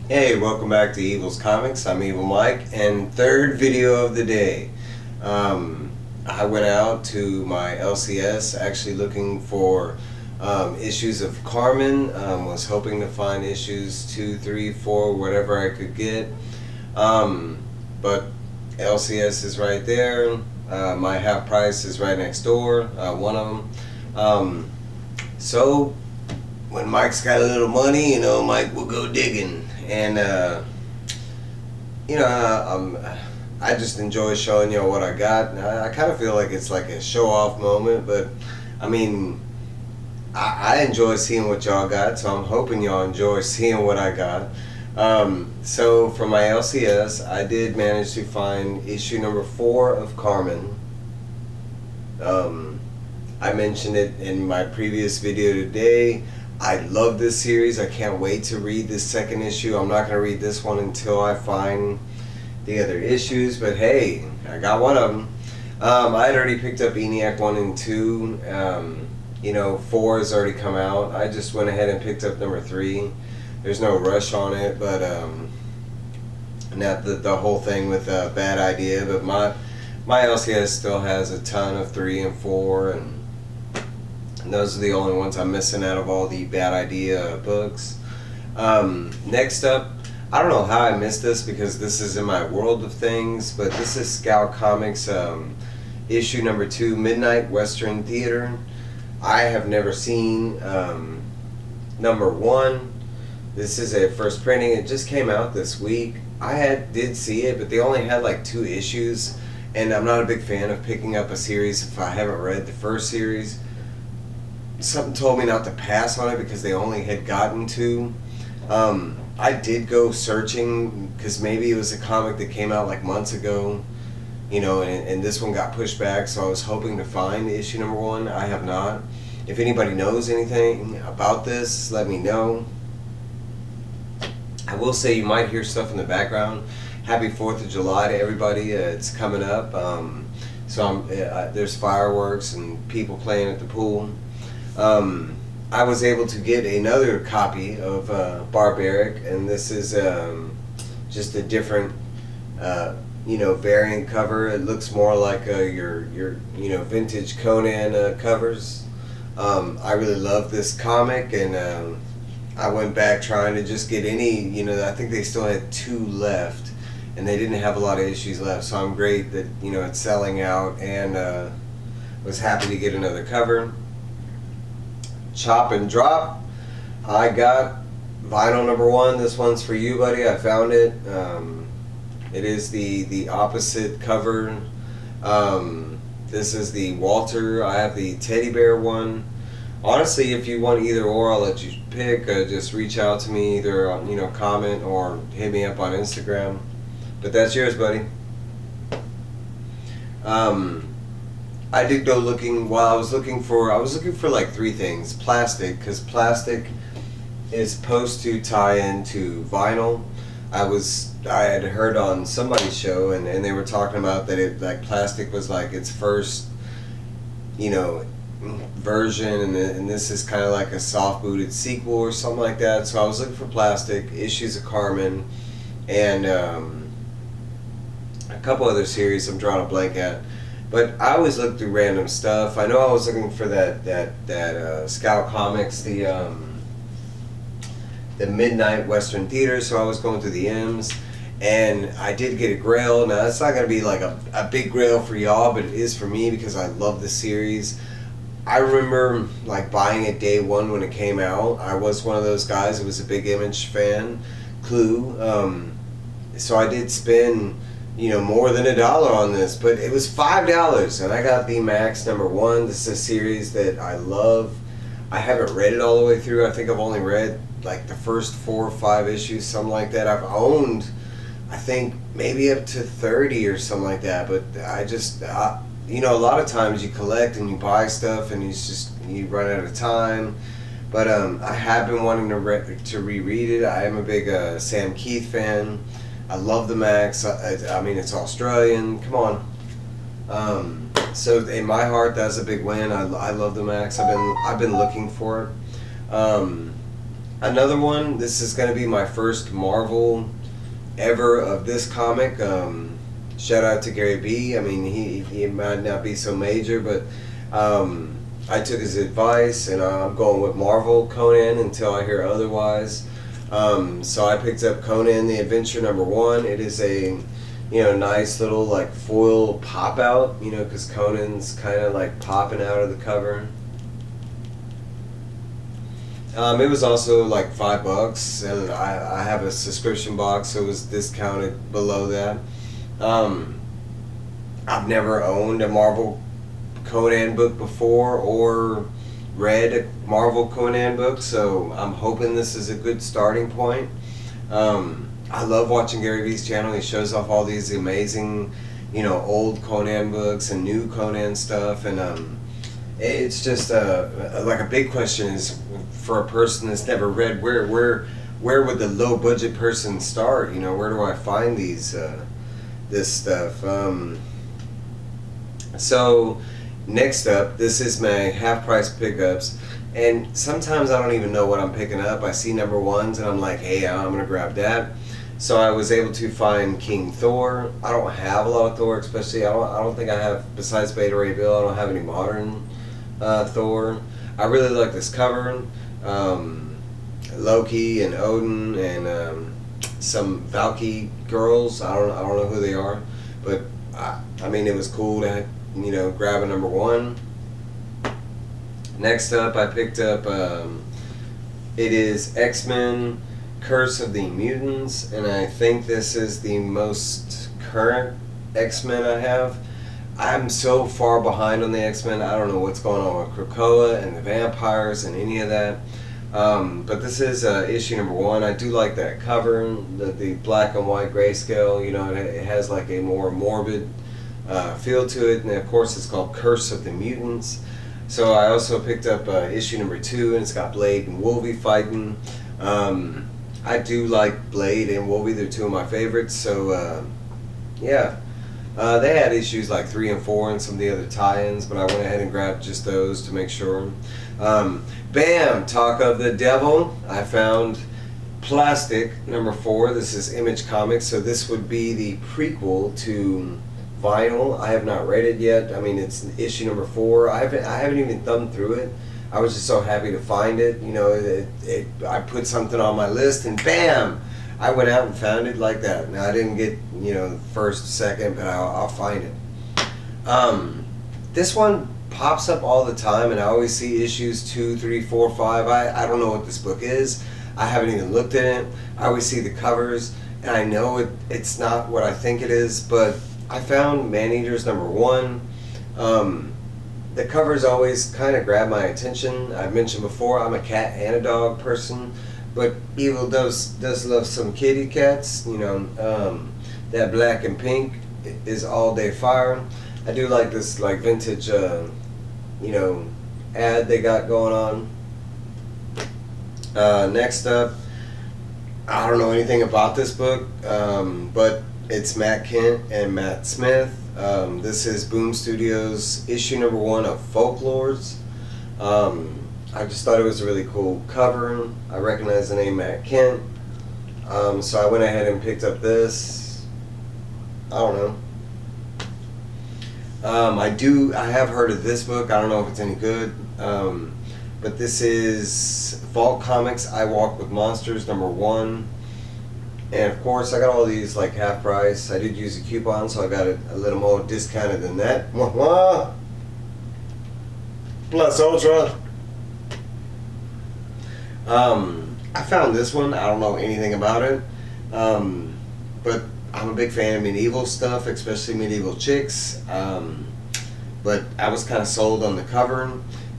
Hey, welcome back to Evil's Comics. I'm Evil Mike, and third video of the day. I went out to my LCS actually looking for issues of Karmen. Was hoping to find issues 2, 3, 4, whatever I could get. But LCS is right there. My half price is right next door, one of them. So when Mike's got a little money, Mike will go digging. And I just enjoy showing y'all what I got. I kind of feel like it's like a show-off moment, but I mean, I enjoy seeing what y'all got, so I'm hoping y'all enjoy seeing what I got. So for my LCS, I did manage to find issue number 4 of Karmen. I mentioned it in my previous video today. I love this series. I can't wait to read this second issue. I'm not going to read this one until I find the other issues, but hey, I got one of them. I had already picked up Eniac 1 and 2. 4 has already come out. I just went ahead and picked up number 3. There's no rush on it, but not the whole thing with a bad idea, but my LCS still has a ton of 3 and 4, and those are the only ones I'm missing out of all the bad idea books. Next up, I don't know how I missed this because this is in my world of things, but this is Scout Comics issue number 2, Midnight Western Theater. I have never seen number 1. This is a first printing. It just came out this week. Did see it, but they only had like 2 issues, and I'm not a big fan of picking up a series if I haven't read the first series. Something told me not to pass on it because they only had gotten 2. I did go searching because maybe it was a comic that came out like months ago, and this one got pushed back, so I was hoping to find issue number 1. I have not. If anybody knows anything about this, let me know. I will say you might hear stuff in the background. Happy 4th of July to everybody. It's coming up. There's fireworks and people playing at the pool. I was able to get another copy of Barbaric, and this is just a different variant cover. It looks more like your vintage Conan covers. I really love this comic, and I went back trying to just get any, I think they still had 2 left, and they didn't have a lot of issues left, so I'm great that it's selling out, and was happy to get another cover. Chop and Drop, I got vinyl number 1. This one's for you, buddy. I found it. It is the opposite cover. This is the Walter. I have the teddy bear one. Honestly, if you want either or, I'll let you pick. Just reach out to me, either comment or hit me up on Instagram. But that's yours, buddy. I did go looking. While I was looking for like 3 things. Plastic, because plastic is supposed to tie into vinyl. I had heard on somebody's show, and they were talking about that plastic was like its first version, and this is kind of like a soft-booted sequel or something like that. So I was looking for plastic, issues of Karmen, and a couple other series I'm drawing a blank at. But I always look through random stuff. I know I was looking for that Scout Comics, the Midnight Western Theater, so I was going through the M's, and I did get a grail. Now that's not going to be like a big grail for y'all, but it is for me because I love the series. I remember like buying it day 1 when it came out. I was one of those guys who was a big Image fan, Clue. So I did spend more than $1 on this, but it was $5, and I got the Maxx number 1. This is a series that I love. I haven't read it all the way through. I think I've only read like the first 4 or 5 issues, something like that. I've owned, I think, maybe up to 30 or something like that, but I just, a lot of times you collect and you buy stuff and you run out of time. But I have been wanting to reread it. I am a big Sam Keith fan. I love the Maxx. I mean, it's Australian. Come on. So in my heart, that's a big win. I love the Maxx. I've been looking for it. Another one, this is going to be my first Marvel ever of this comic. Shout out to Gary B. I mean, he might not be so major, but I took his advice, and I'm going with Marvel Conan until I hear otherwise. So I picked up Conan the Adventure #1. It is a nice little like foil pop out, because Conan's kind of like popping out of the cover. It was also like $5, and I have a subscription box, so it was discounted below that. I've never owned a Marvel Conan book before or read a Marvel Conan book, so I'm hoping this is a good starting point. I love watching Gary V's channel. He shows off all these amazing, old Conan books and new Conan stuff, and it's just like a big question is for a person that's never read, where would the low budget person start? Where do I find this stuff? So next up, this is my half price pickups, and sometimes I don't even know what I'm picking up. I see #1s and I'm like, hey, I'm gonna grab that. So I was able to find King Thor. I don't have a lot of Thor, especially I don't think I have, besides Beta Ray Bill, I don't have any modern Thor. I really like this cover. Loki and Odin and some Valky girls. I don't know who they are, but I mean, it was cool to grab a #1. Next up, I picked up it is X-Men Curse of the Mutants, and I think this is the most current X-Men I have. I'm so far behind on the X-Men. I don't know what's going on with Krakoa and the vampires and any of that. But this is issue #1. I do like that cover, the black and white grayscale. It has like a more morbid feel to it, and of course it's called Curse of the Mutants. So I also picked up issue #2, and it's got Blade and Wolvie fighting. I do like Blade and Wolvie. They're two of my favorites. So yeah. They had issues like 3 and 4 and some of the other tie-ins, but I went ahead and grabbed just those to make sure. Bam! Talk of the Devil. I found Plastic #4. This is Image Comics, so this would be the prequel to Vinyl. I have not read it yet. I mean, it's issue #4. I haven't even thumbed through it. I was just so happy to find it. I put something on my list, and bam! I went out and found it like that. Now I didn't get first, second, but I'll find it. This one pops up all the time, and I always see issues 2, 3, 4, 5. I don't know what this book is. I haven't even looked at it. I always see the covers, and I know it's not what I think it is. But I found ManEaters #1. The covers always kind of grab my attention. I've mentioned before, I'm a cat and a dog person. But Evil does love some kitty cats, that black and pink is all day fire. I do like this like vintage, ad they got going on. Next up, I don't know anything about this book, but it's Matt Kindt and Matt Smith. This is Boom Studios issue #1 of Folklords. I just thought it was a really cool cover. I recognize the name Matt Kindt. So I went ahead and picked up this. I don't know. I have heard of this book. I don't know if it's any good. But this is Vault Comics, I Walk with Monsters #1. And of course I got all these like half price. I did use a coupon, so I got it a little more discounted than that. Plus Ultra. I found this one. I don't know anything about it, but I'm a big fan of medieval stuff, especially medieval chicks. But I was kind of sold on the cover.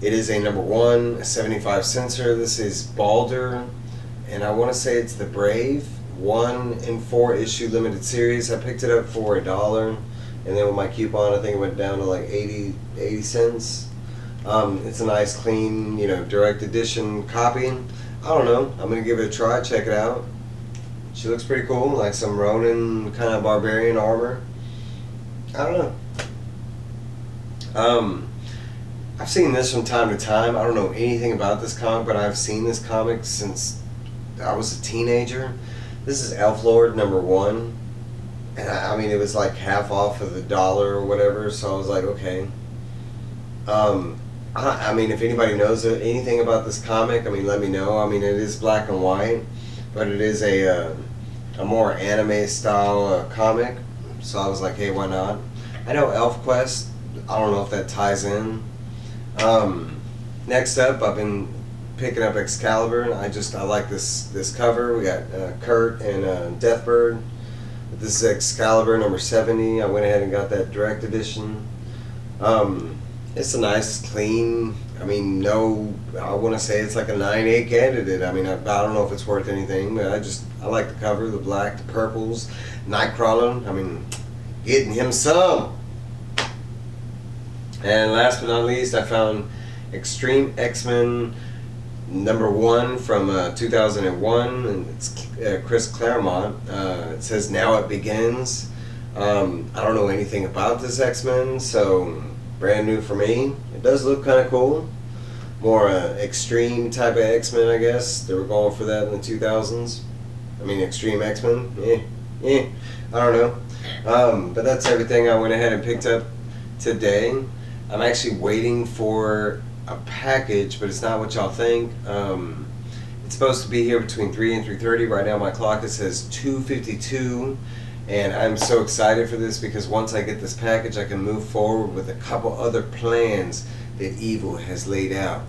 It is a #1, a 75 censor. This is Balder, and I want to say it's the Brave 1 in 4 issue limited series. I picked it up for $1, and then with my coupon, I think it went down to like 80 cents. It's a nice, clean, direct edition copy. I don't know. I'm going to give it a try. Check it out. She looks pretty cool. Like some Ronin kind of barbarian armor. I don't know. I've seen this from time to time. I don't know anything about this comic, but I've seen this comic since I was a teenager. This is ElfLord #1, and I mean it was like half off of the dollar or whatever. So I was like, okay. I mean, if anybody knows anything about this comic, I mean, let me know. I mean, it is black and white, but it is a more anime style comic. So I was like, hey, why not? I know ElfQuest. I don't know if that ties in. Next up, I've been picking up Excalibur. I like this cover. We got Kurt and Deathbird. This is Excalibur #70. I went ahead and got that direct edition. It's a nice, clean, I mean, I want to say it's like a 9/8 candidate. I mean, I don't know if it's worth anything, but I like the cover, the black, the purples, Nightcrawler. I mean, getting him some. And last but not least, I found Extreme X-Men #1 from 2001, and it's Chris Claremont. It says Now It Begins. I don't know anything about this X-Men, so brand new for me. It does look kind of cool. More extreme type of X-Men, I guess. They were going for that in the 2000s. I mean, Extreme X-Men? I don't know. But that's everything I went ahead and picked up today. I'm actually waiting for a package, but it's not what y'all think. It's supposed to be here between 3 and 3:30. Right now my clock, it says 2:52. And I'm so excited for this because once I get this package, I can move forward with a couple other plans that Evil has laid out.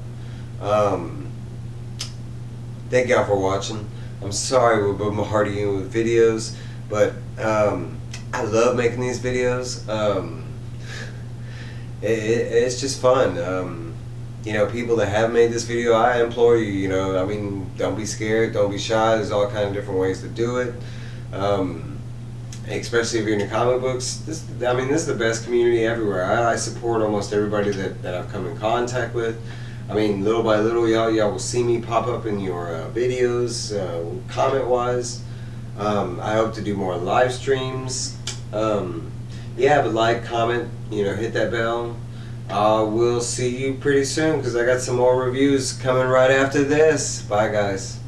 Thank y'all for watching. I'm sorry we're bombarding you with videos, but I love making these videos. It's just fun. You know, people that have made this video, I implore you, you know, I mean, don't be scared, don't be shy. There's all kinds of different ways to do it. Especially if you're into comic books. This is the best community everywhere. I support almost everybody that I've come in contact with. I mean, little by little, y'all will see me pop up in your videos, comment-wise. I hope to do more live streams. Yeah, but like, comment, you know, hit that bell. We'll see you pretty soon because I got some more reviews coming right after this. Bye, guys.